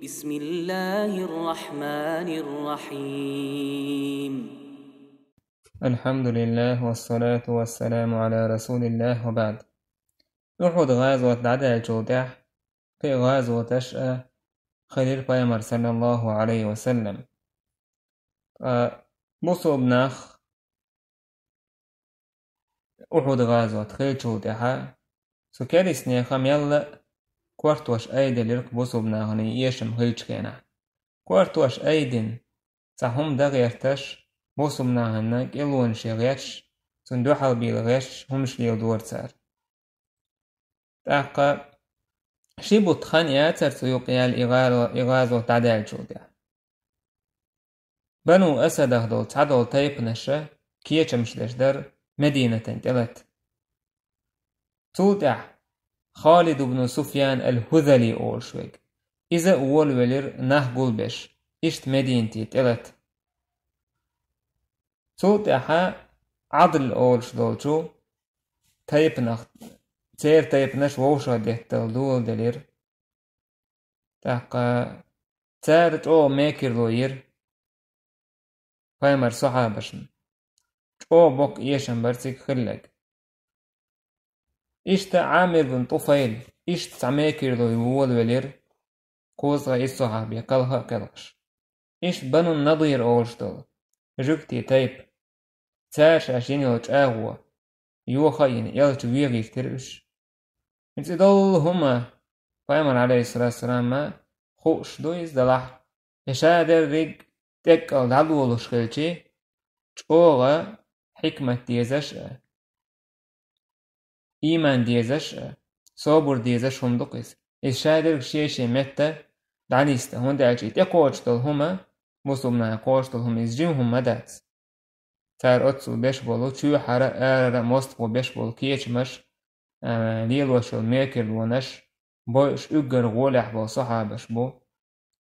بسم الله الرحمن الرحيم. الحمد لله والصلاة والسلام على رسول الله وبعد. أحد غازوة عدا جودح في غازوة تشأ خليل بيمر صلى الله عليه وسلم. بصو بناخ أحد غازوة خيل جودحا سكالي سنيخم يلا كورتوش أيدي لرك بصو بناخني يشم خيلش كينا كورتوش أيدين تهم دغيرتش بصو بناخنك إلوان شغيتش سندوحل بيلغيش همش ليو دور سار تاقا شيبو تخان ياتر سيوقيا إغازو تعدال جودة بنو أسد أخدو تعدو تايب نشا كيش مشدش در مدينة تلت تودع خالد بن سفيان الهذلي أولشوك إذا أول ولر نهقل بش إشت مدينتي تلت تودع عدل أولش دولشو تايب نخ تير تايب نش ووشا ديتل دول دلير تاقا تارت أو ميكر لوير فايمر صحابشن او بوك يشن برسيك خلق إشت عامر بن طفيل إشت عميكر لو يوول ولير كوزغا الصحابي قلها كلش إشت بنو النضير أولشتل جوكتي تايب تاش عشين يلج آغوا يوخين يلج ويغي كترش انت دول هما فايمر عليه الصلاة والسلام ما خوش دويز دلح يشادر ريق تكال دعلولش خلشي چوغا حكمة ديزش إيمان ديزش صبر ديزش هم دقيس الشادر شيء متى دعنيست هون دعجيت يقوشتل هما مسلمنا يقوشتل هم إزجيم هم مدات تار أتسو بيشبولو چو حرا آرا مستقو بيشبول كيش مش ليلوشل ميكر ونش بوش أقر غولح بو صحابش بو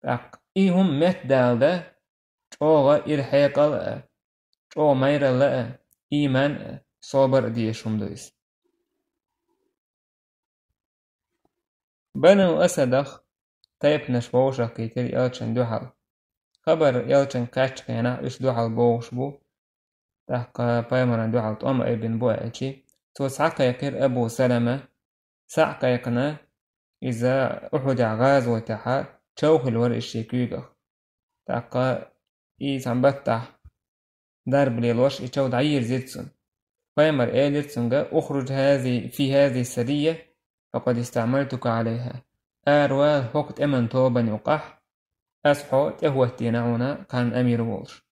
تاق إيهم مت دالده چوغا إرحيقل چو مير لا إيمان صبر ديشهم دويس بنو أسدخ تايب نشبوشا كيتر يالچن دوحل خبر يالچن كاتش كينا إش دوحل بوش بو تحقا بايمران دوحل طوام ابن بو أجي تو سعقا يكير أبو سلمة سعقا يقنا إذا أحد غازو تحا چوخ الور الشيكيوغخ تحقا إيسان بطح درب ليلوش إيشو دعير زيتسون بايمر إيلتسونغا أخرج في هذه السرية فقد استعملتك عليها أروى وقت أمن توبا يقح أسحو تهوه تينعونا كان أمير وولش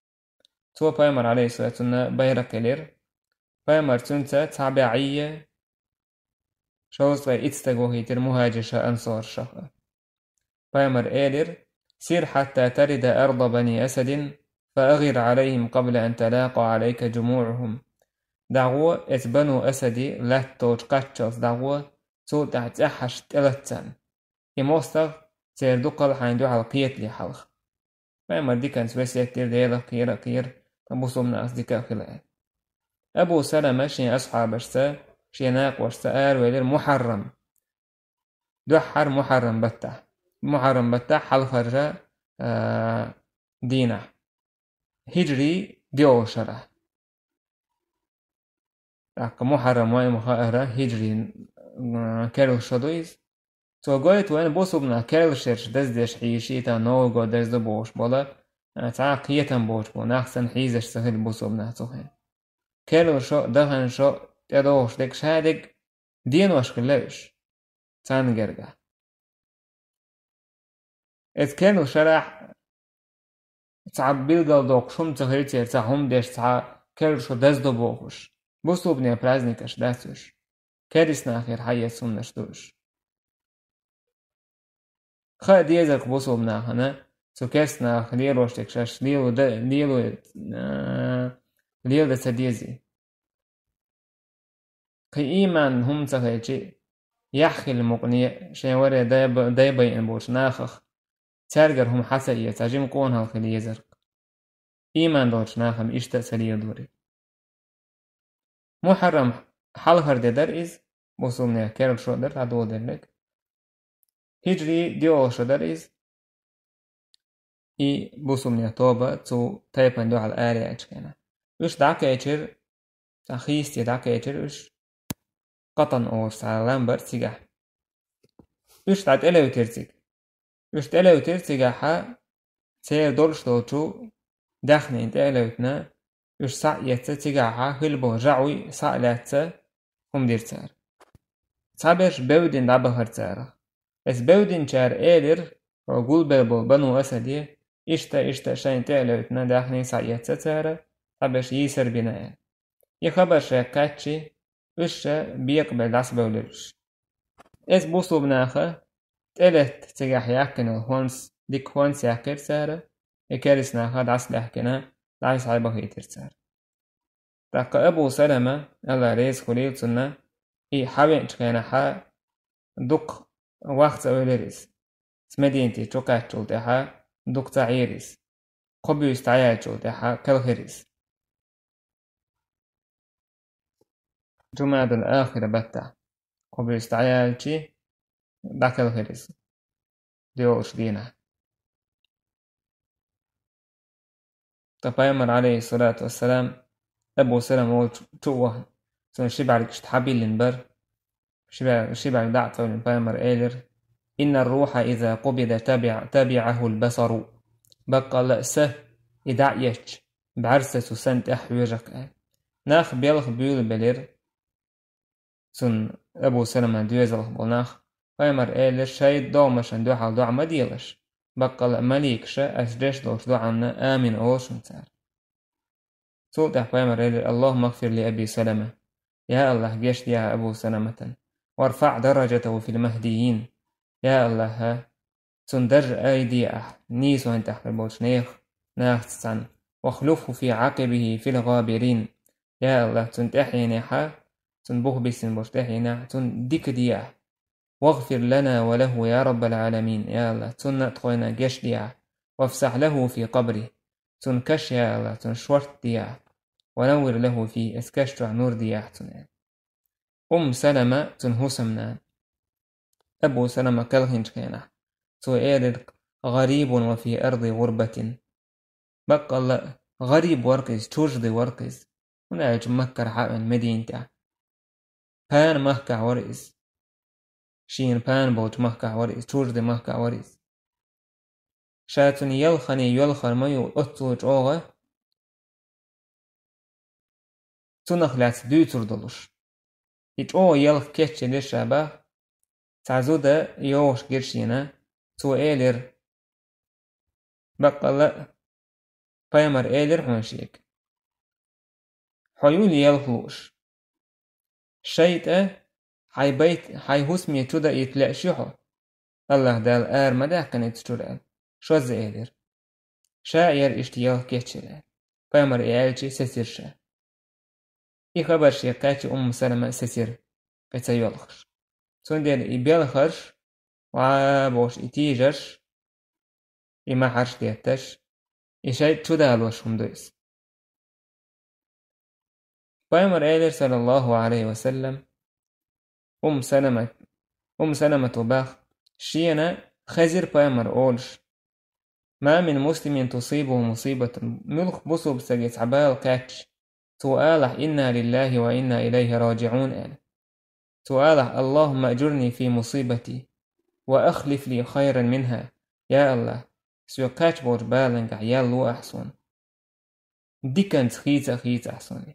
تو بايمر عليه الصلاة والسلام بيرك لير بايمر تنسى تابعية شوصغي اتستغوهي تر مهاجشة أنصار شخص بايمر إيلر سير حتى ترد أرض بني أسد فأغر عليهم قبل أن تلاقى عليك جموعهم دعوة بنو أسدي لا توج قاتشوز دعوة تو تعتحش تلتسان إموستغ سير دوقل حين على قيت لي حلخ بايمر دي كان سويسي كتير ديلا كير تبوصو من أصدقاء خلال أبو سلمة شين أصحاب اشتا شيناق واشتا ويلير محرم دوحر محرم بتاح حلف رجا دينا هجري ديو شرح محرم واي مخاهرة هجري كارل شدويز تو قويت وين بوصبنا كارل شرش دزدش حيشيتا نوغو دزدو بوش بولا تعاقيتا بوش بو ناخسن حيزش سهل بوصبنا توهين كارل شو دهن شو تدوش ديك شادك دين واشكلوش تانجرقا ات كارل شرح تعبيل قلدوك شم تغيرتير تعهم ديش كارل شو دزدو بوش بوصبنا праздникаш дасуш كارسنا آخر حياة سنش دوش خا ديزك بوصبنا هنا سو كاسنا خليل وشتك شاش ليلو دا سديزي خي إيمان هم تغيجي يحخي المقنية شاوري دايبا ينبوش ناخخ تارجر هم حسائية تاجيم قونها الخلية زرق إيمان دوش ناخم إشتا سليل دوري محرم حلهر ددر إز بوصلنا كارل شو در عدو درلك هجري ديو شو در إز I busumnia toba zu teipen do al area echkena. Us dakecher achisti dakecher us qatan or sa lamber tsiga. Us tat eleutertsig. Us eleutertsiga ha سير دولشتوتشو داخني انت الوتنا يش سا يتسيغاها هلبو جعوي سا لاتسا هم ديرتار صابر بودين دابا هرتار اس بودين شار ايدر وقول بلبو بنو اسدي اشتا شاين تالوتنا داخني سا يتسار صابر يسر بناء يخبر شاكاتشي وش بيقبل داس بولرش اس بوصو بناخه تلت تسيغاح ياكن الهونس ديك هونس ياكر سارة يكارسنا خد عصل يحكنا دعيس عيبه يترسار تاقى أبو سلمة الله ريز خليل سنة إي حاوين تكينا حا دوق وقت أوليريس سمدينتي توقعت جلدها دوق تعيريس قبو يستعيال جلدها كالخيريس جمعة الآخرة بتا قبو يستعيال جي دا كالخيريس ديوش دينا تبايمر عليه الصلاة والسلام أبو سلمة هو توه سن شبع لكشت حبيل لنبر شبع لدعطة لنبايمر إيلر إن الروح إذا قبض تبعه البصر بقى لأسه إدعيش بعرسة سنت أحويجك ناخ بيلخ بيول بلير سن أبو سلمة دويزلخ بلناخ بايمر إيلر شايد دومشن دوحال دوع مديلش بقى مليكشة أسجش دوش دوعنا آمن أوشن سار سوء تحبايمر إيلر اللهم اغفر لأبي سلمة يا الله جيش يا أبو سلمة وارفع درجته في المهديين يا الله سندر أيدي نيسو هن تحت بوش ناخ تسعن واخلفه في عقبه في الغابرين يا الله تنتحي نحا تنبوه بسن بوش تحينا تندك ديا واغفر لنا وله يا رب العالمين يا الله تنتقوينا جيش ديا وافسح له في قبره تنكش يا الله تنشورت ديا ونور له في اسكشت نور ديا سلمة تنهسمنا أبو سلمة كالهنج كينا سوئير غريب وفي أرض غربة بقى الله غريب ورقز توجد ورقز ونعج مكر حق المدينة بان مهكع ورقز شين بان بوت مهكع ورقز توجد مهكع ورقز شاتن يلخني يلخر ميو أطوج أوغة تنخلات دوتر دلوش إيج أو يلخ كيتش لشابه تعزودا يوش جرشينا تو إيلر بقى لا بايمر إيلر هونشيك حيولي يلخلوش شيطة حي بيت حي هسمي تودا يتلاق شيحو الله دال مدا كانت تشورال شوز إيلر شاير اشتيال كيتشلا بايمر إيلشي سسير شا إي خبر شيقاتي سلمة سسير كتا يلخش سندير إبيلخش وعابوش إتيجش إما حرش ديتش إشاي تدالوش هم دويس بايمر إيلر صلى الله عليه وسلم سلمة باخ شينا خزر بايمر أولش ما من مسلم تصيبه مصيبة ملخ بصو بسجيت عبال كاتش سؤاله إنا لله وإنا إليه راجعون سؤاله اللهم أجرني في مصيبتي وأخلف لي خيرا منها يا الله سو كاتش بوش بالنك يالو أحسن دي كانت خيت أحسن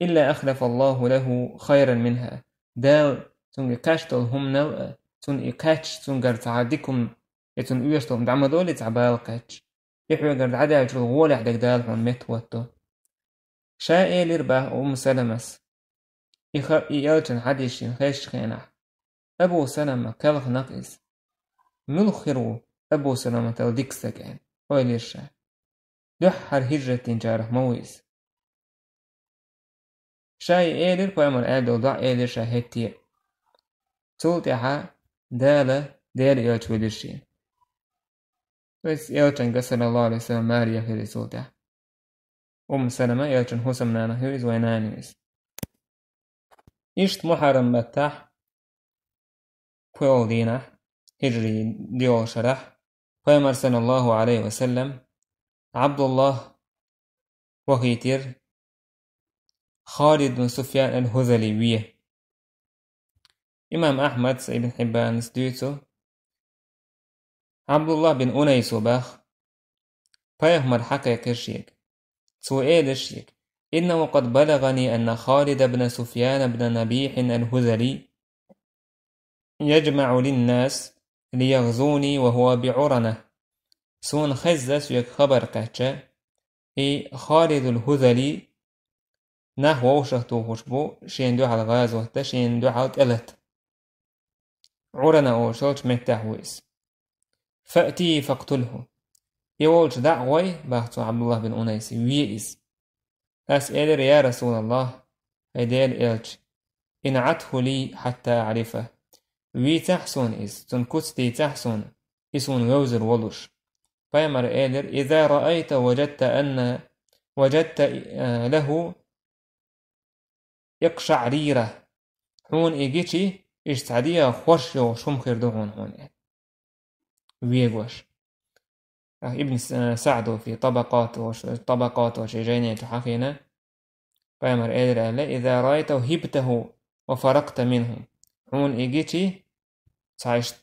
إلا أخلف الله له خيرا منها دال تنج كاشتل هم نل تن كاتش تنجر تعديكم يتن يشتم دعم دولة تعبال كاتش يحوي قرد عدا يجرد غولي عدك دال هم متوتو شاء لرباه سلمس إيالتن حديشين خيش خينح أبو سلمة كالخ نقص ملخرو أبو سلمة تلديك سكين ويليرشا دحر هجرة تنجاره مويس شاي إيلر بايمر آدل ضع إيلرشا هتي تولتها دالة دال إيالت ويليرشين بس إيالتن قصر الله عليه وسلم ماريا هيري تولتها سلمة إيالتن هسمنانا هيريز وينانيس إشت محرم بتاح كويل دينا هجري ديول شرح فيمر صلى الله عليه وسلم عبد الله وخيتر خالد بن سفيان الهذلي ويه إمام أحمد بن حبان ستيوتو عبد الله بن أنيس وباخ فيهمر حقيقة الشيك سؤال الشيك إنه قد بلغني أن خالد بن سفيان بن نبيح الهذلي يجمع للناس ليغزوني وهو بعرنة سون خزس يك خبر كاتشا خالد الهذلي نحو وشهتو خشبو شين دو على غازوة شين دو على تلت عرنة أو شوش متحويس فأتي فاقتله يولش دعوي باختو عبد الله بن أنيس ويئس أسأل يا رسول الله هيديل إلش إن عته لي حتى أعرفه وي تحسن إس تنكتي تحسن إسون ووزر ولوش فيمر إيلر إذا رأيت وجدت له يقشعريرة حون إيجيتي إشتعديها خوش وشم خيردوهون هون ويغوش ابن سعد في طبقات وشجينة حقينا فيمر إيلر إذا رأيته هبته وفرقت منه حون إيجيتي تعيش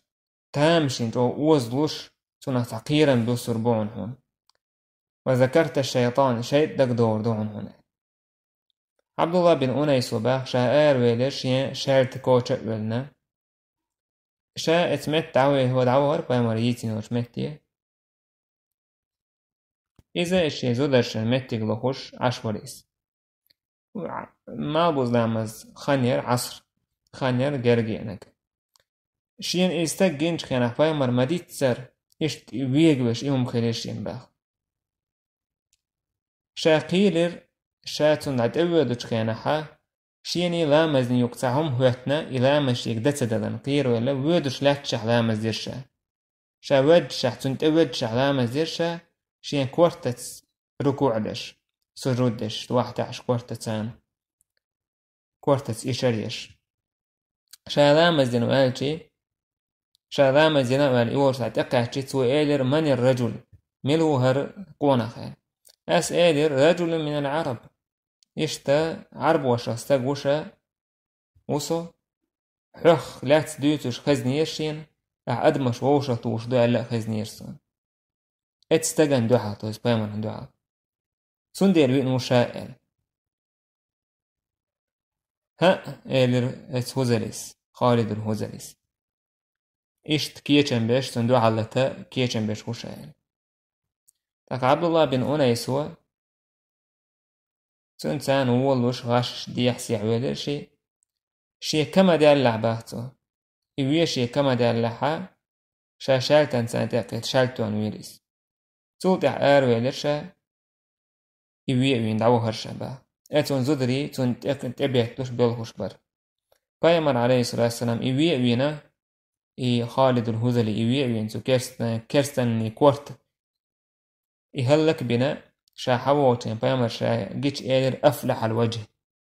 تامشين تو وزلوش تنا تقيرا بسربون هون وذكرت الشيطان شيء دك دور دون هون عبد الله بن أنيس وباخ شاعر ويلش شارت كوتش ولنا شا اتمت دعوه هو دعوه بيمر يتين وشمتي إذا الشي زودرش المتك لخوش عشوريس ما بوزلامز خانير عصر خانير جرجينك شين استجينش خنا بيمر مديت سر إشت ويجوش إيهم خليشين باخ شاقيلر شاتون عد أودوش خنا حا شيني لامزني يقطعهم هوتنا إلا مش يقدت دلن قير ولا ودوش لاتشح لامز ديرشا شا ودشح تنت ودشح لامز ديرشا شين كورتت ركوع دش سجود دش واحدعش كورتتان كورتت إشاريش شا لامز دين والشي شاذام زنا الإورس اعتقد سؤال من الرجل ملوهر قونخه أسأل رجل من العرب إشتا عرب وشا استقوشا وصو حخ لا تدوتش خزنيرشين أدمش ووشا توش دو ألا خزنيرسون اتستقن دوحا توز بيمن دوحا سندير وين وشائل ها إلر اتهوزلس خالد الهوزلس إشت كيچن بيش سندو علتا كيچن بيش وشائل تاك عبد الله بن أنيسوا سنتان وولوش غاش ديح سيعويل شي كما دي اللعباتو إويه شي كما دي اللحا شالتان سانتاكت شالتوان ويريس توضح آرويل إويه وين دعو هرشبا اتون زدري تون تبيتوش بيلغوش بر بايمر عليه الصلاة والسلام إويه وينا خالد الهذلي إويه وين سو كيرستن كورت إهلك بنا شا حووتين بايمر شا جيش إيدر أفلح الوجه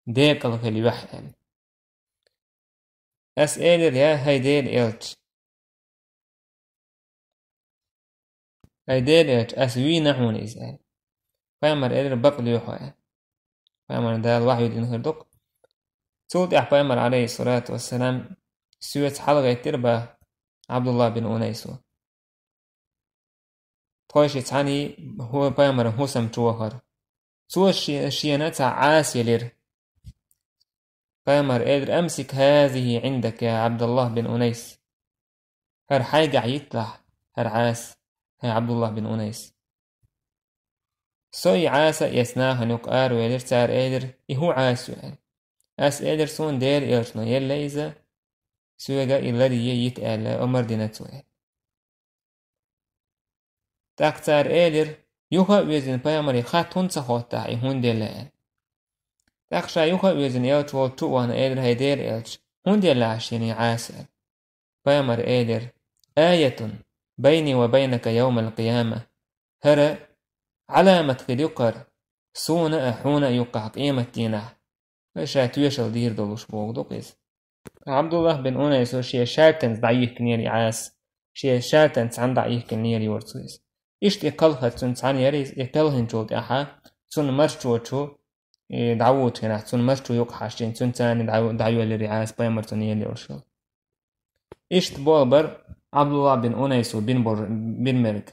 ديك الغلي وحيل أس إيدر يا هيدير إلت هيدير إلت أسوي نحون إزال بايمر إيدر بقل يوحوه بايمر دال وحي دين هردوك توضح بايمر عليه الصلاة والسلام سويت حلقة تربة عبد الله بن أنيسو توش تعني هو بايمر هوسم توهر توش شينات عاسيلر بايمر قادر أمسك هذه عندك يا عبد الله بن أنيس هر حاجة يطلع هر عاس هي عبد الله بن أنيس سوي عاسة يسناها نقار ويلر تار قادر إهو عاس يعني أس قادر سون دير إيرشنا يلا إذا سويقا إلالي يتقال أمر ديناتو يعني تاكتار إيلر يوخا ويزن بايمر خاتون سخوتا إهون ديلا تاكشا يوخا ويزن إلش والتوان إيلر هيدير إلش هون ديلا عشيني عاسل بايمر إيلر آية بيني وبينك يوم القيامة هرا علامة يقر سونا أحونا يقع قيمة دينا فشاتويشل دير دولوش بوغدو قيس عبد الله بن أنيس وشي شارتنز ضعيف كنيري عاس شيء شاتن عن ضعيف كنيري ورسويس إشت إقلها تون عن يريز إقلهن جود أحا تون مرشوتشو دعوت هنا تون مرشو يقحشين تون تاني دعوة للرعاس بايمر تونيلي ورشو إشت بولبر عبد الله بن أنيس بن مرق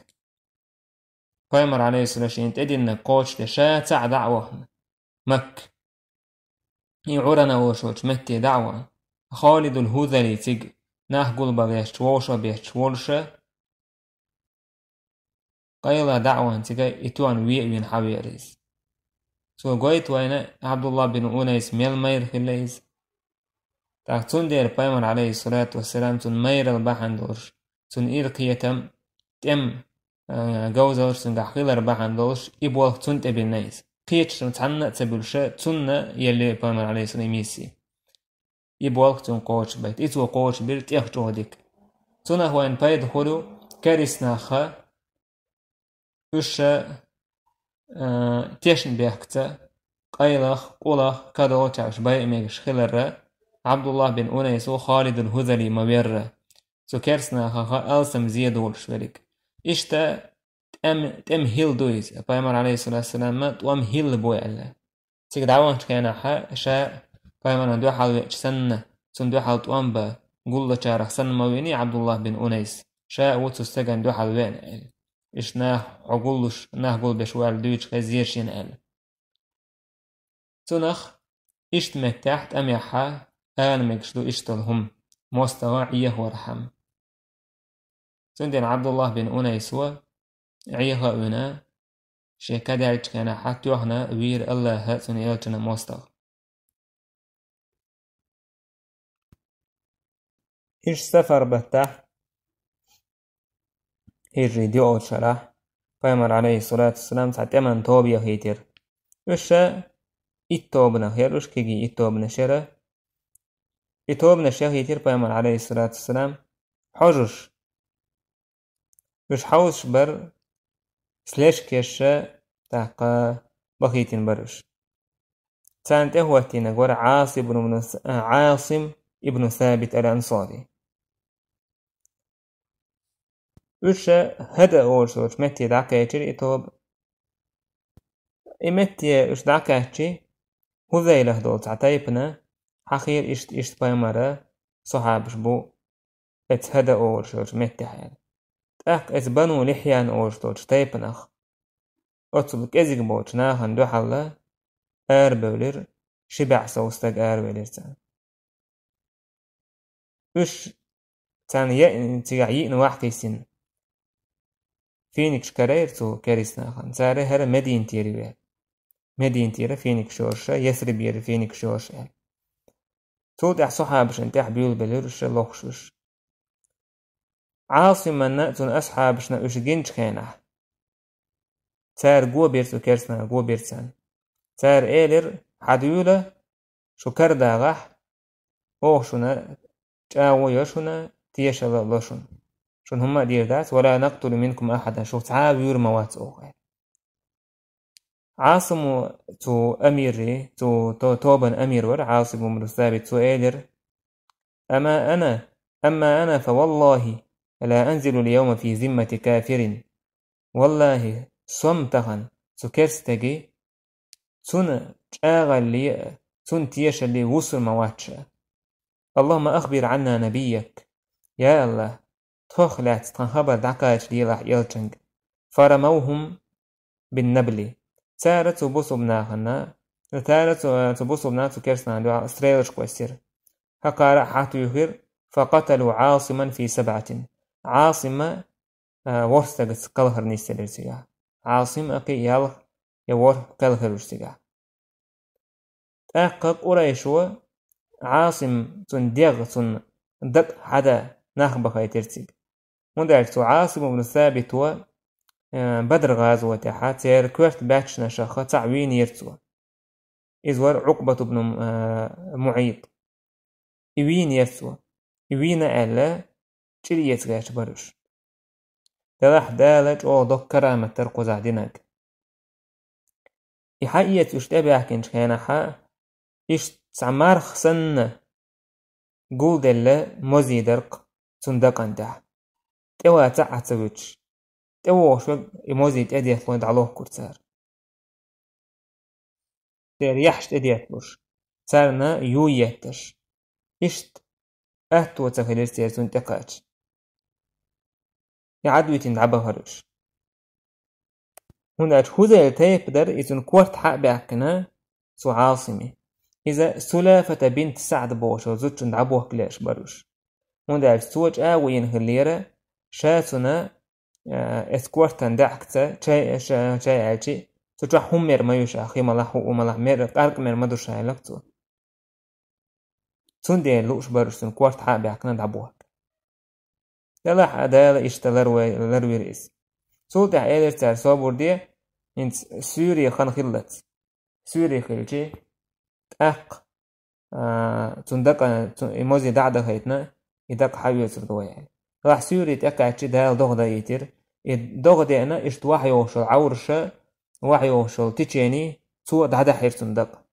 بايمر عليه الصلاة والسلام تدين قوش تشاتع دعوة مك يعورنا وشوش متي دعوة خالد الهذلي تيج ناه قلبا بيشتوشا بيشتوشا قيلا دعوة تيجا إتوان وين حبيريز سو قويت وين عبد الله بن أنيس ميل مير خليز تاكتون دير بايمر عليه الصلاة والسلام تون مير البحن دورش تون إيرقيتم تم جوزر تون دحقيل البحن دورش إبوال تون تبينيز قيتش تعنى تبلشة تون يلي بايمر عليه الصلاة ميسي يبوال تون قوش بيت إتو قوش بيرت يخجو ديك تون هو إن بايد خلو كاريسنا خا وش تيشن بيحكتا قيلخ قولخ كادو تعش باي ميغش خلر عبد الله بن أنيس وخالد الهذلي مبير سو كيرسنا خا ألسم زيادول شوالك إشتا تم هيل دويز بايمر عليه الصلاة والسلام ما توام هيل بوي الله تيك دعوان كينا حا شا بايمر دو حال سنة سن دو حال توام با قول شارخ سن مويني عبد الله بن أنيس شا وتو استغن دو حال وين إش عقولش قول بشوال دويش خزيرشين أل تنخ إشت مكتحت أم يحا آن مكشدو إشتلهم مستغاعيه ورحم تندين عبد الله بن أنيسوا عيها أنا شي كدارج كان حتى يوحنا وير الله هاتون يلتنا مستغ إيش سفر بتح هيجي ديو شرح بايمر عليه الصلاة والسلام ساعة من توبيا هيتر وش إتوبنا هير وش كيجي إتوبنا شرا إتوبنا شيخ هيتر بايمر عليه الصلاة والسلام حجش وش حوش بر سلاش كيشا تاقا بخيتين برش سانت اهوتين قول عاصم ابن ثابت الأنصاري وش هذا أول صوت متى دعكاتي إتوب إمتى وش دعكاتي هو ذي له دول تعتيبنا حخير إشت بايمرة صحابش بو إت هذا أول صوت متى حال تأك إت بنو لحيان أول صوت تيبنخ أتصبك إزيك بوش ناهن دو حالة بولير شبع سوستك بولير تان وش تان تيجي نواحكي سن فينيكش كاريرتو كاريسنا خان سارة هر مدين تيري مدين تيري فينيك شورشة يثرب يري فينيك شورشة تود صحابش انتح بيول بليرش لوخشوش عاصم من نأتون أصحابش نأوش جنج خينح سار قوة بيرتو كارسنا قوة بيرتسان سار إيلر حديولة شو كردا غح أوشونا جاو يشونا تيشا لشون شون هما دير دات ولا نقتل منكم أحدا شو تعاب يرموات أوغي عاصم تو أميري تو توبا أمير ور عاصم بن ثابت تو إيلر أما أنا فوالله لا أنزل اليوم في ذمة كافر والله صمتغن تو كرستجي تون جاغل تون تيشا اللي وصل مواتشا اللهم أخبر عنا نبيك يا الله تخلعت تنخبر دعكاش ليلح يلتنج فرموهم بالنبل تارت بوصبنا هنا تارت بوصبنا تكرسنا دعا استريلش كويسير هكارا حاتو يهير فقتلوا عاصما في 7 عاصما ورستغت قلهر نيستلرسيا عاصم أقي يالخ يور قلهر رسيا تأقب قريشوا عاصم تن ديغ تن دق حدا ناخبخ يترسيق مدرك تو عاصم بن ثابت و بدر غازوة تحا تير كويرت باتش نشاخة تعوين يرتوى إزور عقبة بن معيط إوين يرتوى إوين ألا جريت غاش برش دلح دالج أو دوك كرامة ترقو زعدينك إحاية يشتبه كنش كيناحا إش تعمار خسن قول دل موزي درق تندق انده توا تعتوش توا شو إموزي تأديت لون دعلوه كرتار تير يحشت أديت لوش تارنا يويتش إشت أهتو تفهير تيرتون تقاتش يعدوي تندعبه هرش هنا هذا تيب در إذن كورت حق بأكنا سو عاصمي إذا سلافة بنت سعد بوشو زوج ندعبوه كلاش بروش هنا سوج آوين هليرة شاتنا اسكورتن دعكتا شاي عالشي تجح همير ما يوش أخي ملاح وملاح مير قارق مير مدو شاي لكتو تون دي لوش بروش تون كورت حق بأكنا دعبوه يلاح أدال إشتلروي رئيس سولت عيدر تار صابور دي انت سوري خان خلت سوري خلجي تأق تندق إموزي دعدا خيتنا يدق حاوية سردوية يعني راح سوري تأقع تشي دال دوغدا يتر دوغ دي أنا إشت واحي وشل عورشة واحي وشل تيجيني سوى دعدا حير تندق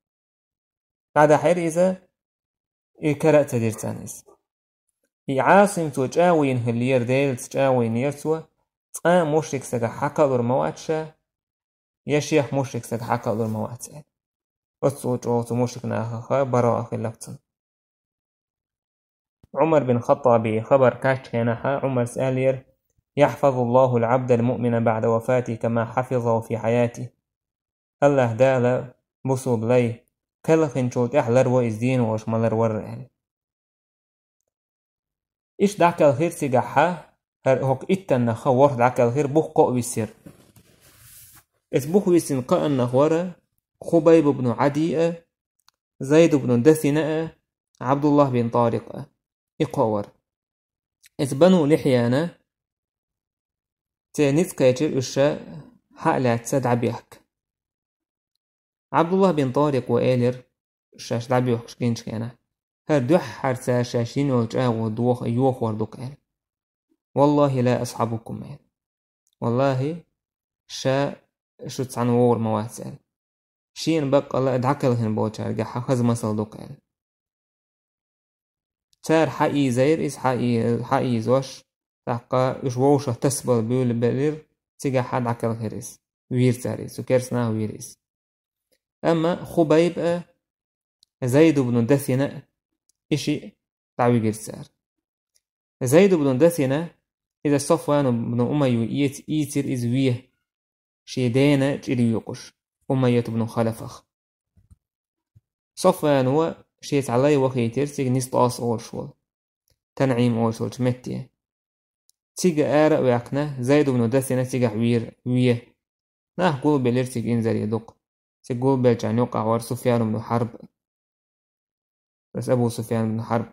دعدا حير إذا إكرأت تدير تانيس عاصم توجاوين هلير ديل تجاوين يرسوى مشرك سجا حكا دور مواتشا يا شيخ مشرك سجا حكا دور مواتشا أصوت مشرك ناخا براء خلقتن عمر بن خطاب خبر كاش كيناها عمر سألير يحفظ الله العبد المؤمن بعد وفاته كما حفظه في حياته الله دالا بصوب لي كلخن شوت احلر وإزدين واشمالر ورعن إيش دعك الخير سجاحا هوك إتنا خوار دعك الخير بوخ قو بيسير اسبوخ بيسين قاء ورا خبيب بن عدي زيد بن دثنة عبد الله بن طارق إقوار اسبنو لحيانا تانيث كاجر إشاء حقلات سدع بيحك عبد الله بن طارق وآلر شاش دعبيوخ شكينش كينا هردوح حرسا شاشين وجاء ودوخ أيوخ وردوك آل والله لا أصحابكم آل والله شا شو تسعنوور مواسال شين بق الله ادعكلهن بوچار جحا خز مسل دوك آل تار حقي زير إس حقي زوش تحقا إشووشة تسبل بيول بلير تيجا حد عكل خيريس وير تاري سكرسنا ويريس أما خبيب زيد بن دثنة إشي تعوي جرسار زيد بن دثنة إذا صفوان بن أمية إيتر إزويه شيدانا جري يقش أمية بن خلفخ صفوان هو شيت علي وخيتر تيج نستاس أورشول تنعيم أورشول تمتيه تيج آرق ويقنا زيد بن دثنة تيج ويه ناه قول بلير تيج إنزر يدق تيج قول بلجان يقع ور سفيان بن حرب بس أبو سفيان بن حرب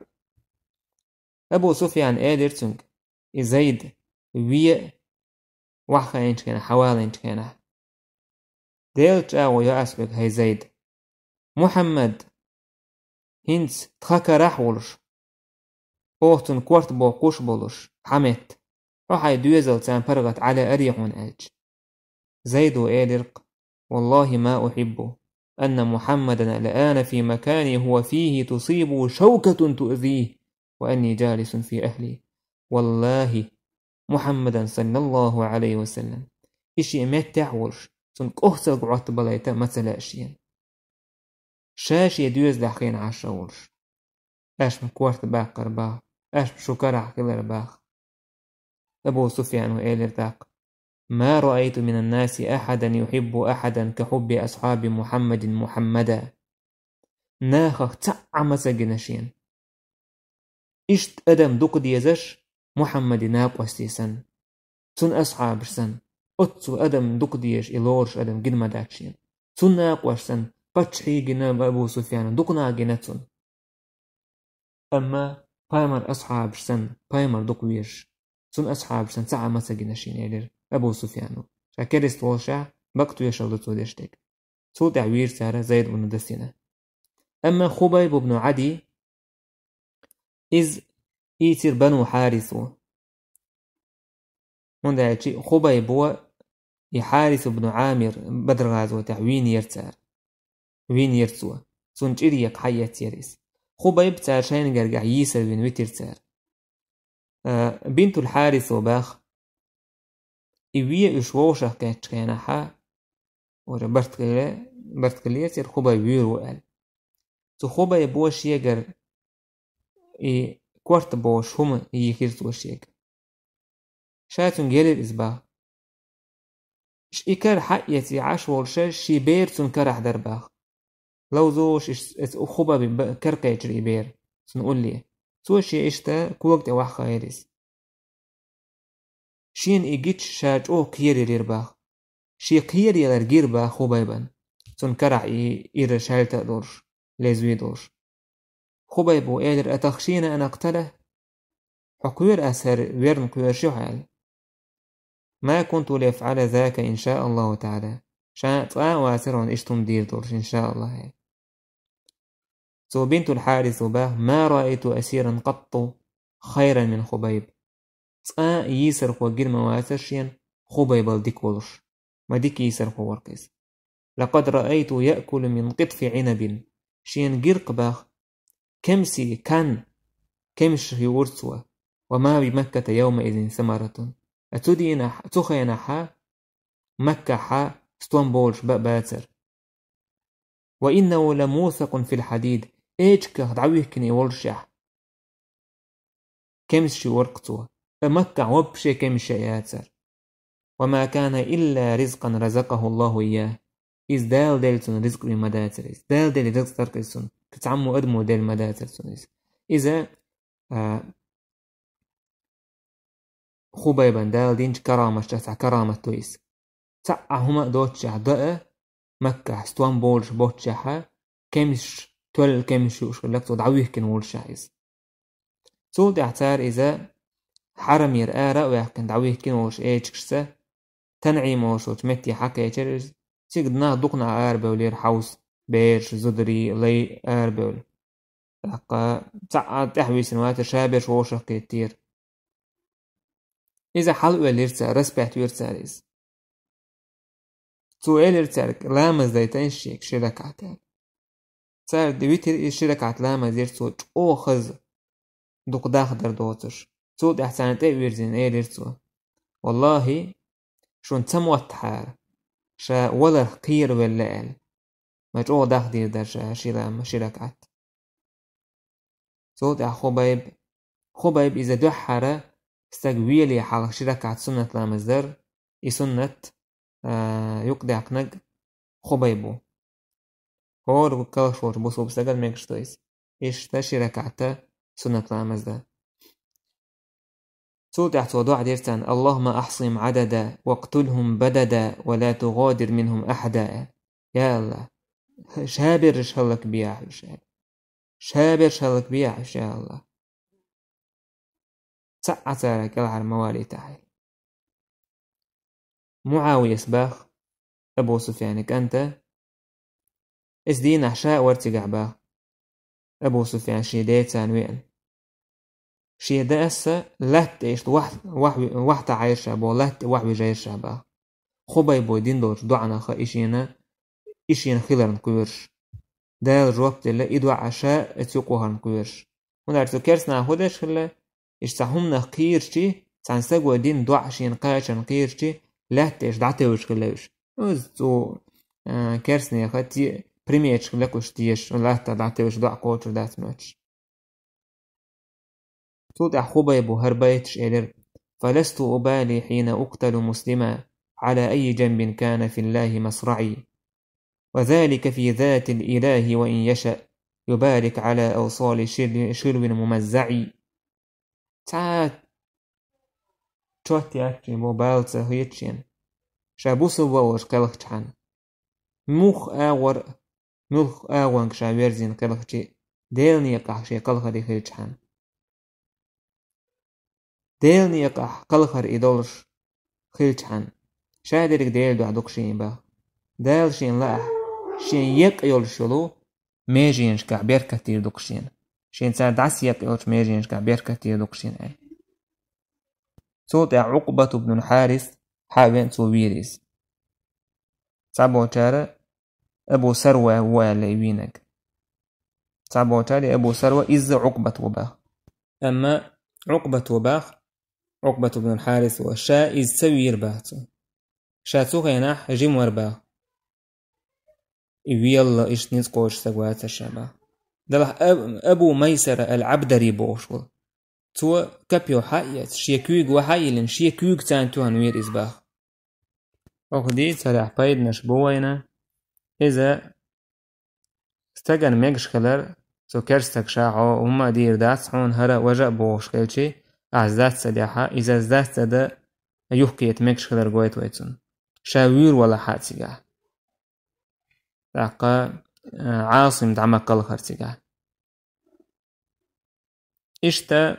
أبو سفيان قادر تنك زيد ويه وحخا إنش كان حوالي إنش كان ديلت أو يأسبك هاي زيد محمد هنس تخاكا راحولش أوهتن كورت بوقوش بولش حمت وحي دويزل تان برغت على أريحون ألج زيد وآلرق والله ما أحب أن محمدا الآن في مكان هو فيه تصيب شوكة تؤذيه وأني جالس في أهلي والله محمدا صلى الله عليه وسلم إشي مات تعولش تنك أهسل قعدت بلايتا مثلا أشياء شاشي دويز لحقين عشاولش أش مكوارت باقر باق أش بشكرع كلر باق أبو سفيان وآل ارتاق ما رأيت من الناس أحدا يحب أحدا كحب أصحاب محمدا ناخخ تعم سجنشين إشت أدم دوك ديزش محمد ناق وستيسن تن أصحاب سن أتسو أدم دوك ديش إلورش أدم جد مداكشين تن ناق وشسن قتشحي جناب أبو سفيان دوكنا جنتون أما بايمر أصحاب سن بايمر دوك ويش تن أصحاب سن تعم سجنشين يلير أبو سفيان شاكرست وشع بقتو يشلطو ديشتك سو تعوير سارة زيد بن دثنة أما خبيب بن عدي إذ إيتر بنو حارثو من داعي خبيب هو يحارث بن عامر بدر غازو تعوين يرتار وين يرتوا سنجريك حيات يرس خبيب تار شين جرجع يسر بن وتر تار بنت الحارث وباخ إبيه إشووشة كاتشكيناحا ورا برتكلية سير خوبا بيرو قال تو خوبا يبوش يجر كورت بوش هم يكيرت وش يجر شاتون جيل إزباغ إكار حق يتي عاش والشاش شي بير تون كرح درباغ لو زوش خوبا بكركا يجري بير سنقول لي سوشي إشتا كوكت واح خيريس شين إيجيتش شاج كيري ريرباغ شي كيري يلرجير باغ خوبايبان تون كرح إير شالتا دورش لازوي دورش خوبايبو إيدر أتخشين أنا اقتله حكوير أسهر ويرن كوير شو حال ما كنت لأفعل ذاك إن شاء الله تعالى شاءت واسرون إشتم دير دورش إن شاء الله سو بنت الحارث باه ما رأيت أسيرا قط خيرا من خبيب يسر خو جير مواسرشين خبيب الديك ولش ما ديك يسر خو وركز لقد رأيت يأكل من قطف عنب شين جيرق باه كمسي كان كمش يورسوا وما بمكة يومئذ ثمرة أتدين تخين حا مكة حا ستوانبولش باتر وإنه لموثق في الحديد إيجك دعويه كني ولشح كمش ورقتوا فمكة وبشي كمش ياتر وما كان إلا رزقا رزقه الله إياه إز دال دلتون رزق بمداتر إز دال دل رزق تركسون كتعمو أدمو دل مداتر سونيس إذا خوبايبان دال دينج كرامة تسع كرامة تويس تعهما دوتشح دقة مكة ستوان بولش بوتشحا كمش تول كمش وشلك تدعويه كن ولشايز سود اعتار إذا حرم يرآرا ويحكن دعويه كن وش إيجكسا تنعيم وش وتمتي حكا يترز تيقدنا دقنا آربول يرحوس بيرش زدري لي آربول لقا تعاد تحوي سنوات شابش وشخ كتير إذا حلقوا اليرتسا رسبحت ويرتساريز تو اليرتسارك لامز دايتين شيك شركاتين سار دويتر شركات لامز يرتسو خز دوق داخدر دوتش تو احسانت ويرزين اليرتسو والله شون تموت حار شا ولا خير ولا ال ما داخدير درجة شيلام شركات تو خبيب إذا دحرة استقبيلي حال شركة سنة لامزدر سنة يقدع كنج خبيبو هور كالشور بوصوب سجل ميكشتويس إيش شركة سنة لامزدر سودع توضع ديرتان اللهم أحصم عددا واقتلهم بددا ولا تغادر منهم أحدا يا الله شابر شهلك بيع شابر شهلك بيع إن شاء الله سعتارك العر موالي تعال معاوية سباخ أبو سفيانك أنت إسدين أحشاء وارتقع باخ أبو سفيان شيدات سانوين شيدا أسا لات إيش واحد عايشة بو لات واحد جايشة باخ خبيبو دين دور دعنا خا إشينا خيلرن كويرش دال جوابت اللي إدو عشاء اتسوقوهن كويرش ونعرفو كيرسنا هودش خلا إشتاهمنا قيرشي تنساقوا دين دعشين قاشن قيرشي لات إيش دعتوش خلاوش وزتو كيرسني خاتي بريميتش خلاكوش تيش ولات دعتوش دع قوتش دات نوتش تودع خبيبو هربيتش إلر فلست أبالي حين أقتل مسلما على أي جنب كان في الله مصرعي وذلك في ذات الإله وإن يشأ يبارك على أوصال شلو ممزعي تعات تشوتياتشي موبالتا هيتشين شابوسو ووش قلقتحان مخ آوانك شابيرزين قلقتي ديلني يقح شي قلقة دي خيتحان ديلني يقح قلقة إدولش خيتحان شادرك ديل دو عدوك شين با ديل شين لاح شين يق يولشلو ميجينش كعبير كتير دوكشين شين ساد عس يق يولش ميجينش كعبير كتير دوكشين أي صوت عقبة بن الحارث حابين سوبيريس صعبو تارا أبو سروة ولا يبينك صعبو تارا أبو سروة إز عقبة وبا أما عقبة وباخ عقبة بن الحارث وشا إز سوير باخت شا تسوغيناح جيم ورباخ يلا إيش نيزقوش سقوات الشبا دلح أبو ميسر العبدري بوشول تو كابيو حايت شيكوغ وحايلن شيكوغ تانتوهن وير إزباخ أخدي تريح بايد نشبوينة إذا استجن ميجشكلر تو كرستك شاعو وما دير داس حون هرا وجا بوش كيلشي أعزات سديحة إذا زات سدا يحكيت ميجشكلر قويت ويتون شاوير ولا حاتسيقا تاقا عاصم دعمك الخرسيقا إشتا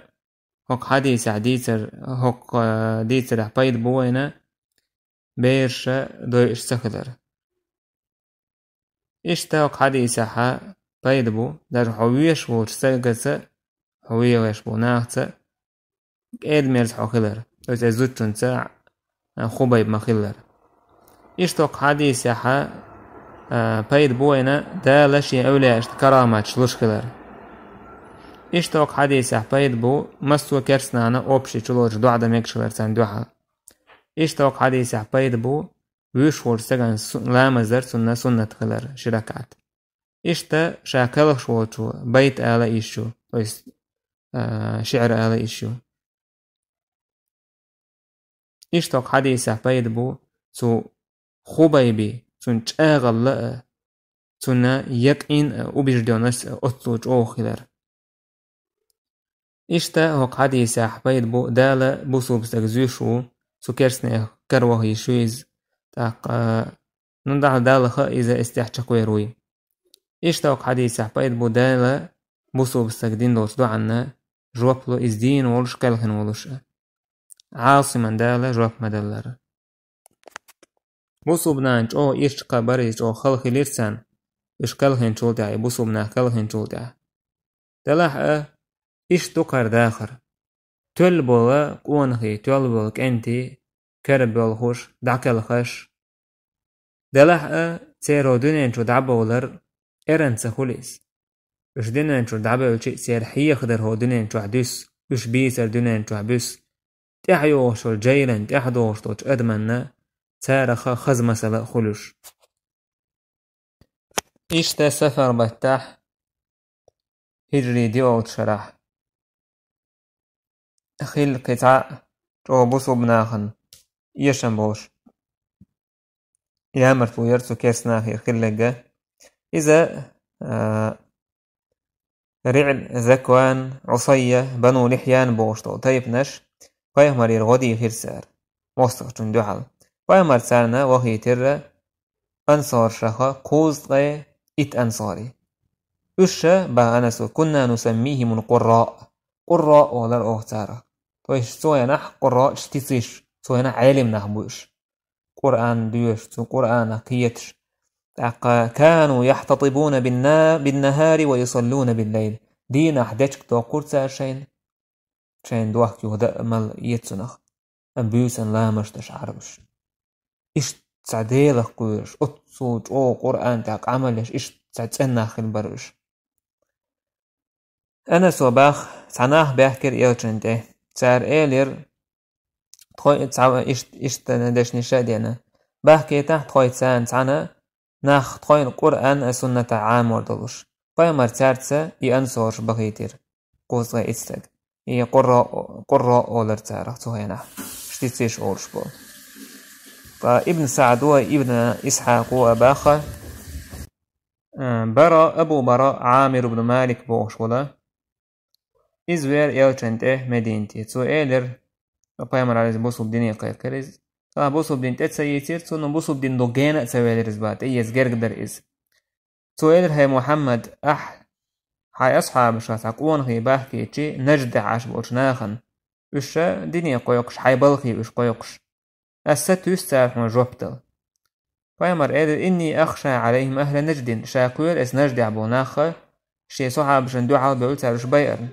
هوك حديث عديتر هوك ديتر بايد بوينة بيرشا دويش سخدر إشتا هوك حديث حا بايد بو در حويش وش سلقسا حويش بو ناختا إيد ميرز حوخلر ويس أزوتون تا خوبايب مخلر إشتا هوك حديث حا بايد بوينة دا لشي أولياش كرامات شلوش خلر إشتا هوك حديث حا بايد بو مستوى كرسنانا أوبشي شلوش دوعدا ميكشلر تان دوحا إشتا هوك حديث حا بايد بو ويش ورسغان لامزر سنة خلر شركات إشتا شاكلخ شوتو بيت آلا إيشو ويس شعر آلا إيشو إشتا هوك حديث حا بايد بو سو خوبايبي سن تشاغل لأ سنة يقين وبيجدونس أطلوج أو خلر إشتا هوك حديث حا بايد بو دالا بوصوب سكزيشو سو كرسنه كروه يشويز تاق نندع دالخ إذا استحشقوي روي إشتا هوك حديث حا بايد بو دالا بوصوب سكدين دوس دو عنا جوابلو إزدين ولش كالخن ولش عاصما دالا جواب مدلر بوصوبنانج أو إشقا بريج أو خلخي ليرسان إش كالخن شولدع بوصوبنا كالخن شولدع دلح إش دقر داخر تول بولا قوانخي تول بولك أنتي كرب بولخوش دعكالخش دلح تيرو دونين شو دعبولر إرنس خليس إش دونين شو دعبولشي سير حي خدر هو دونين شو عدوس إش بيسر دونين شو عبوس تحيوش الجيلن تحدوش توش أدمنا تارخ خزمسل خلوش إشتا سفر بتاح هجري ديوت شرح خيل قطع جو بوصو بناخن يشن بوش يامر فو يرسو كيس ناخير خلقة إذا رعل ذكوان عصية بنو لحيان بوش تو طيب نش فايمر يرغدي خير سار موستغشن دوحل فايمر سارنا وخي تر أنصار شخا قوزغي إت أنصاري أشا با أنسو كنا نسميه من قراء ولا الأوتارة تويش سوى نح قراء شتيسيش سوى نح علم نحبوش قرآن ديوش سو قرآن قيتش كانوا يحتطبون بالنهار ويصلون بالليل دين أحداجك تو قرصة شين دوحك يهدأ مال يتسنخ أبيوسن لا مشتش عربش إش تعديلخ قويش أتصوج أو قرآن تاق عملش إش تعتناخ البرش أنا صباح تعناه بحكر إلشنته تار إيلر تخوي تعو إش تندش نشادينا بحكي تحت تخوي تسان تعنى ناخ تخوي القرآن السنة عام وردلوش فايمر تارتسا يأنصور بغيتر قوزغي إستاق قراء أولر تارخ تخوينا شتيتسيش أولش بول فابن سعد وابن إسحاق وأباخر برا أبو براء عامر بن مالك بوشولا إزوير يلچنته مدينتي تو إيلر بايمر على بوصو بديني قيقرز بوصو بدين تتسيتير تو بوصو بدين دوغينا تسويلرز بات إيز جرقدر إز تو إيلر هاي محمد هاي أصحاب شاسق ونخي باحكي چي نجد عاش بوشناخن وشا ديني قيقش هاي بلخي وش قيقش الست يستعف من جوبتل بايمر إيلر إني أخشى عليهم أهل نجد شاكوير إس نجد عبوناخ شي صحاب شندوحة بيوتارش بيئرن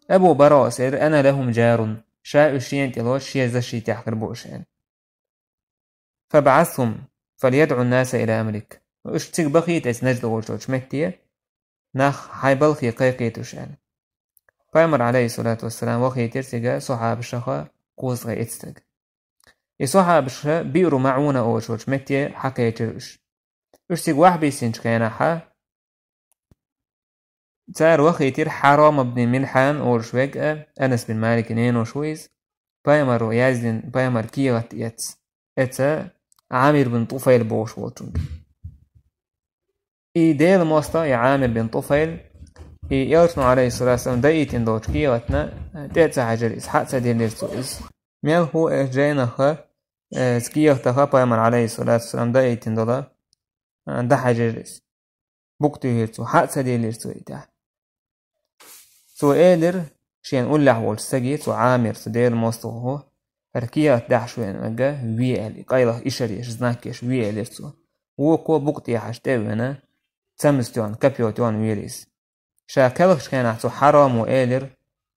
أبو براء سير أنا لهم جار شاء الشيء تلوش شيء زشي تحقر بوشين فبعثهم فليدعو الناس إلى أمرك واشتك بخيت إس نجد غوشوش مكتية ناخ حيبلخي قيقيتوشين Paymar alayhi salatu wassalam وخي ترسيغا صحاب شخا قوز غي اتستغ صحاب شخا بيرو معونة اوشوش متي حكا يترش اشتغ واحد بيسينش كينا حا تار وخي تير حرام بن ملحان اوشوغ أنس بن مالك نينو شويز بايمر يازدن بايمر كيغت يتس اتا عامر بن طفيل بوش وطنج ديل موستا يا عامر بن طفيل يلتنو عليه الصلاة والسلام دايت ان دوش كيغتنا تيتسا حجر إسحاق سدير لرسو ميل هو اجينا خا سكيغتا بايمر عليه الصلاة والسلام دايت ان دولا دا حجر إس بوكتو هيرتو حق سدير لرسو إتا سو إيلر شين أولا هو السجي سو عامر سدير موستا هو هركيات دحشوين مجا ويالي قايله إشاريش زناكيش وياليرتو وكو بوكتي حشتاوينا تسمستيون كابيوتيون ويريس شاكلش كان احتو حرام وإيلر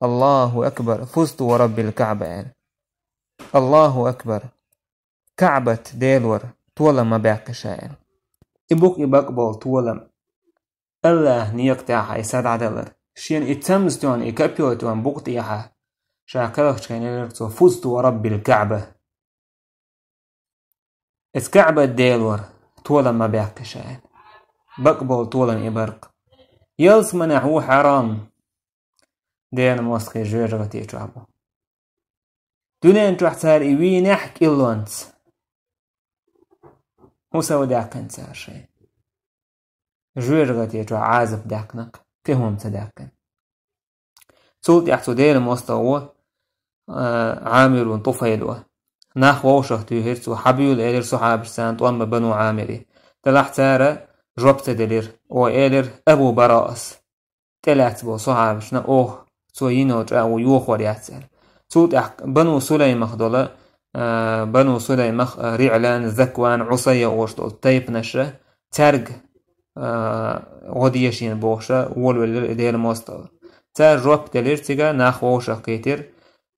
الله أكبر فزت ورب الكعبة الله أكبر كعبة ديلور طولا ما باقي شاعر إبوك إبقبول طولا الله نيقتاحا يساد عدلر شين اتسمستيون إكابيوتيون بوكتيحا شاكلش كان يرتو فزت ورب الكعبة الكعبة ديلور طولا ما باقي شاعر بقبول طولا إبرق يلس منعو حرام دين موسكي جوجغتي جابو دونين تحتار إيوي نحك إلونس هو سوى داكن سار شيء جوجغتي جو عازف داكنك كهم تداكن سولت يحتو دين موستوى عامر ونطفيلو ناخ ووشخ تيهرتو حبيول إلير صحاب سانت وما بنو عامري تلاحتار جوبت دلير او إلير أبو براس تلات بو صحاب شنا أوه سوينو جاو يوخور ياتسال سولت بنو سليمخ دولا بنو سليمخ رعلان ذكوان عصية وشتول تيب نشرة ترق غديشين بوشة والولر دير موستوى تار جوبت دلير تيغا ناخ ووشخ كيتر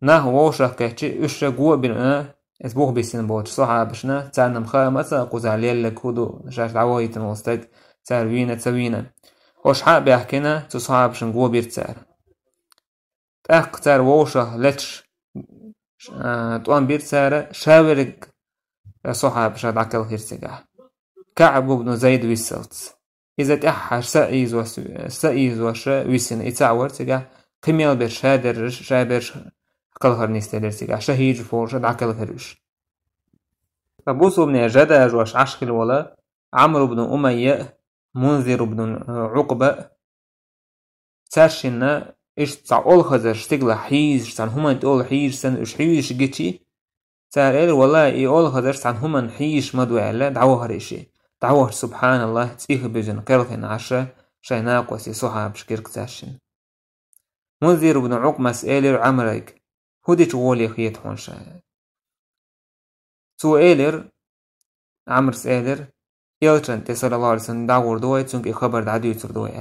ناخ ووشخ كيتر اشرا قوة بنا اسبوخ بيسين بوش صحابشنا تارنا مخامسة قوزاليل لكودو نشاش دعوية موستق تار وينة تسوينة وش حق بيحكينا تو صحابشن قوة بيرتسار تاق تار ووشخ لتش توان بيرتسار شاورق صحابشا دعكال خيرتسقا كعب بن زيد ويسلت إذا تأحش سأيز وش ويسن إتعور تقع قميل بير شابر قلهر نيستيلر تقع شهيج فورش دعكال خيرش فبوسو بن جداج وش عشقل ولا عمرو بن أمية منذر بن عقبة تاشينا إيش تاع أول خزر شتغل حيز تاع هما تقول حيز سن إيش حيز جيتي تاع والله إيه أول خزر تاع هما حيز مدوى على دعوه هريشي دعوه سبحان الله تسيه بجن قلقين عشرة شيناق وسي صحاب شكيرك تاشين منذر بن عقبة سئلر عمرك هدي تقولي خيط هونشا سو إيلر عمر سئلر يلترن صلى الله عليه وسلم دعور دوي تنك خبر دعدو يتر دوي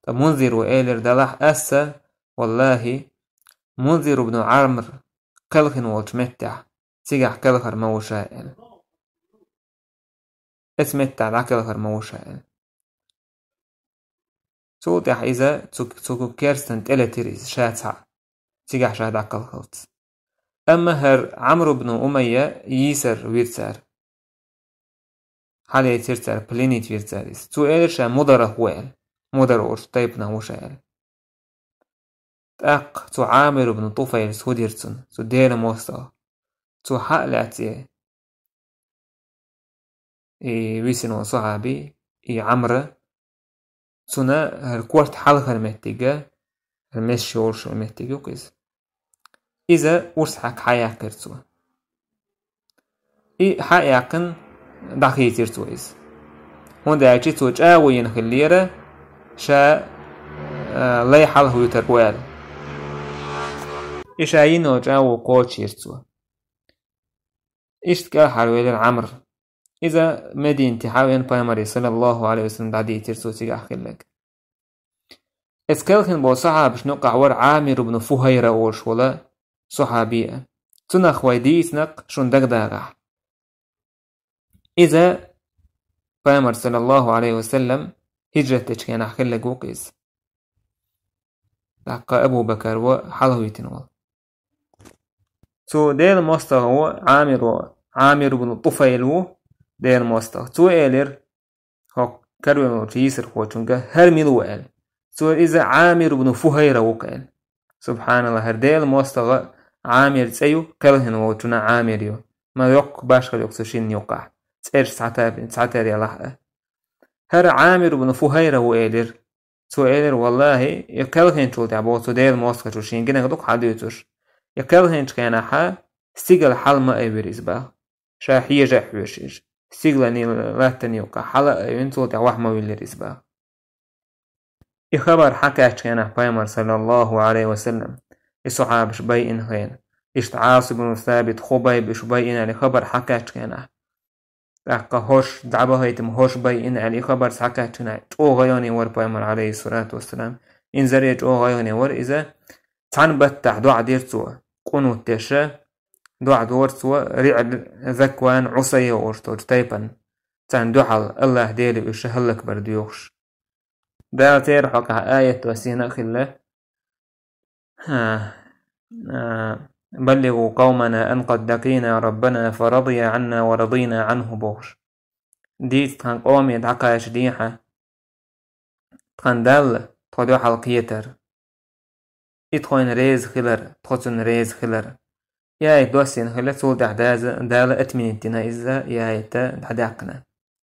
طب منذر وإيلر دلح أسا والله منذر بن عمر قلقين والتمتع تيجح قلقر موشائل اتمتع دعقلقر موشائل سوتح إذا تسوكو كيرستن تلتريز شاتع تيجح شاد عقلقلت أما هر عمرو بن أمية يسر ويرتر حالي تيرتر بلينيت ويرتريس تو إيرشا مدره ويل مدروش طيبنا وشائل تأق تو عامر بن طفيل سوديرتن تو دير موستا تو حقلاتي ويسنو صحابي عمرو سنا هالكورت حلقة المتجة المشي ورش المتجة وكذا إذا ورسحك حياك كرتوا حياكن دقيقة كرتوا هون ده عجيت وجاوين خليرة شا لا حله يتروال إيش عينو جاو قوتش كرتوا إيش تكا حلوين عمر إذا مدينة حاوين بايمري صلى الله عليه وسلم دعدي ترسو تيجا أخلك اسكالخن بو صحاب شنوقع ور عامر بن فهيرة ورش ولا صحابية تنخ ويديتنق شن دقداغح إذا بايمر صلى الله عليه وسلم هجرة تشكين أخلك وقيس تحقا أبو بكر وحلويتن وال تو ديل موستا هو عامر بن الطفيل ديل موستا تو إيلر هو كروي رئيس الخوتونجا هرميل وقال تو إذا عامر بن فهيرة وقال سبحان الله هرديل موستا عامر تسيو كلهن ووتونا عامر يو ما يوق باشا يقصشين يوقع تسير سعتار يلاحق هر عامر بن فهيرة وإيلر تو إيلر والله يكلهن شو تعبو تو ديل موستا شوشين جنا دوك حديتوش يكلهن كان حا سيجل حال ما أبير إزبا شاحية جحوشيج سيجلني لاتن يوقع حلا ينتو تعوح ما ويلر إزبا خبر حكى كان بايمر صلى الله عليه وسلم الصحابة شبيئن هين اشتعاص بن ثابت خبيب شبيئن على خبر حكى كان تحقا هوش دعبه هيتم هوش بيئن على خبر حكى كان او غياني ور بايمر عليه الصلاة والسلام إن زريت او غياني ور إذا تعنبت تحدو عديرتو قنوت تشا دعا دورتو رعد ذكوان عصيه ورتو تيبن تان دعال الله ديلي بشهلك برديوش دا تيرحق آية وسينا خلا بلغوا قومنا أن قد دقينا ربنا فرضي عنا ورضينا عنه بوش ديت تان قومي دعقاش ديحة تان دال تخدو حلقيتر اتخوين ريز خلر تخصن ريز خلر يا دوسين خلا سول دال اتمين تنا إذا يا دعقنا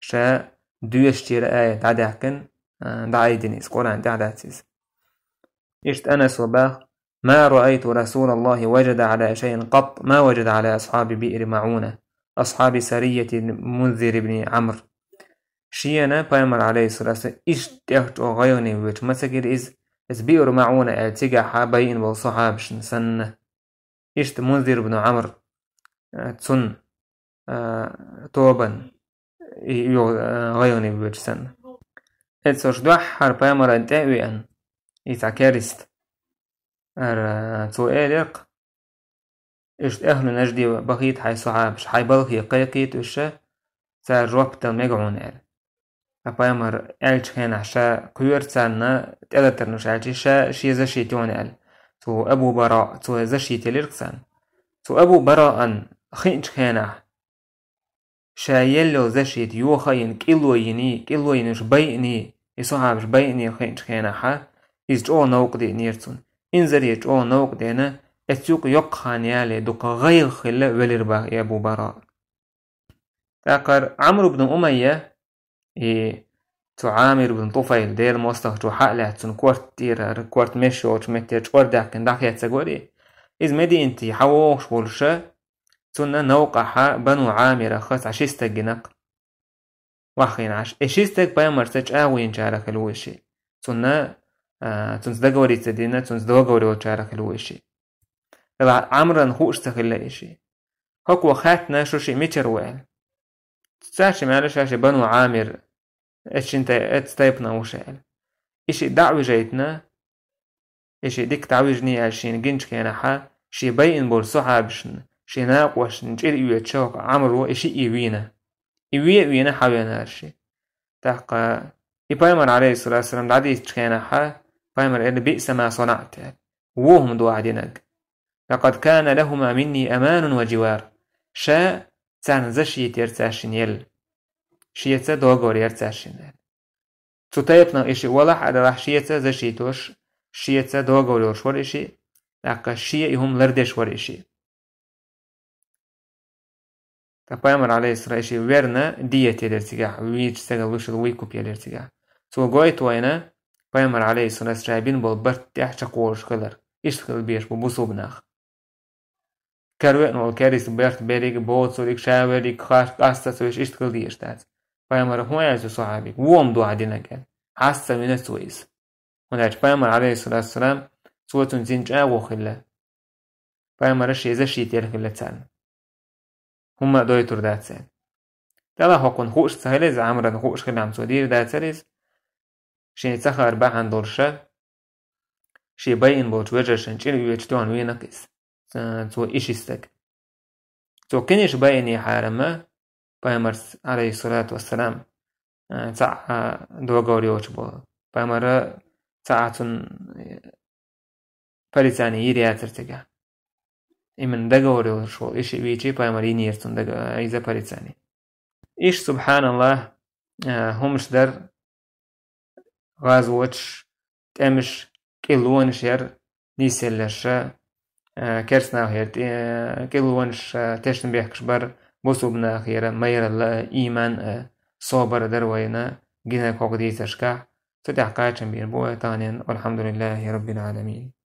شا دوشتير آية دعقن دعايدنيس قرآن دعداتيس إشت أنس وباخ ما رأيت رسول الله وجد على شيء قط ما وجد على أصحاب بئر معونة أصحاب سرية منذر بن عمرو شينا بايمر عليه الصلاة والسلام إشت يحتو غيوني ويش مسكر إز بئر معونة التقع بين والصحاب سنة إشت منذر بن عمرو تسن توبا غيوني ويش سنة إتسوش دوحر بايمر انتاوي أن إتاكارست تو إيلق إشت أهل نجدي بغيت حي صعابش حي بلغي قيقيت وشا سار روبت الميقعون بايمر إلش كان عشا كيور تسالنا تألتر نشالتي شا شي زشي تون إل تو أبو براء تو زشي تليرقسان تو أبو براء أن خينش كان شا يلو زشي تيو خين كيلو ينش بيئني يصعابش بيئني خينش كان حا إز جو نوقدي نيرتون إنزري جو نوقدينا أتيوك يقخانيالي دوك غير خلا ولربا يا أبو براء تاقر عمرو بن أمية تو عامر بن طفيل دير موستخ جو حقلة تون كورت مشو ومتر جور داكن داكيات ساقوري إز مدي انتي حووش ولشا تون نوقع بنو عامر خاص عشيستك جنق واخين عش إشيستك بايمرتج آوين جارك الوشي تون دقوري تدينا تون دقوري وجارك الوشي عمرا نخوش تخلا إشي هك وخاتنا شوشي ميتر وعل تساشي معلش عشي بنو عامر إيش انت اتستيبنا وشعل إشي دعوي جايتنا إشي ديك تعويجني عشين جنش كينا حا شي بيئن بول صحابشن شي ناقوشن جير إيوه تشوق عمرو إشي إيوينا حاوينا هرشي تحقا بايمر عليه الصلاة والسلام دعديت كينا حا بايمر إن بئس ما صنعت وهم دوعدينك لقد كان لهما مني أمان وجوار شا تان زشي تيرتاشن يل شيتا دوغور يرتاشن تطيبنا إشي ولح على راح شيتا زشيتوش شيتا دوغور يوشور إشي لقا شيئ هم لردش ور إشي تبايمر عليه الصلاة إشي ويرنا ديتي الارتقاح ويج سيغلوش الويكو بي الارتقاح تو قويت وينا بايمر عليه الصلاة شابين بالبرت تحت قوش خلر إشتغل بيش ببوصو بناخ كروين والكاريس بيرت بيريك بوتسو ليك شاوريك خاش قاستس ويش إشتغل ديش تات بايمر هو يعزو صحابي ووم دو عدينا كان حاسة من السويس ونعج بايمر عليه الصلاة والسلام سوتون زنج آغو خلا بايمر الشي زشي تير خلا تسال هما دويتور دات سال تلا هكون خوش سهلز عمرا خوش خلا عم سودير دات سالز شي تسخر باحن دورشا شي باين بوش وجرشن چير يوجتوان وينكس تو إشيستك تو كنيش بايني حارمه بايمر عليه الصلاة والسلام تاع دوغوري وچبو بايمر تاعتون فريساني يريات ارتقى إمن دقور شو إيش بيجي بايمرين يرتون دقا إذا فريساني إيش سبحان الله همش در غازوتش تمش كيلون شر نيسلش كرسنا هيرت كيلونش تشتن بيحكش بر بوسوبنا خيرا مير الله إيمان صبر دروينا جينا كوكدي تشكح تدع قاچن بين بوه تانين والحمد لله رب العالمين.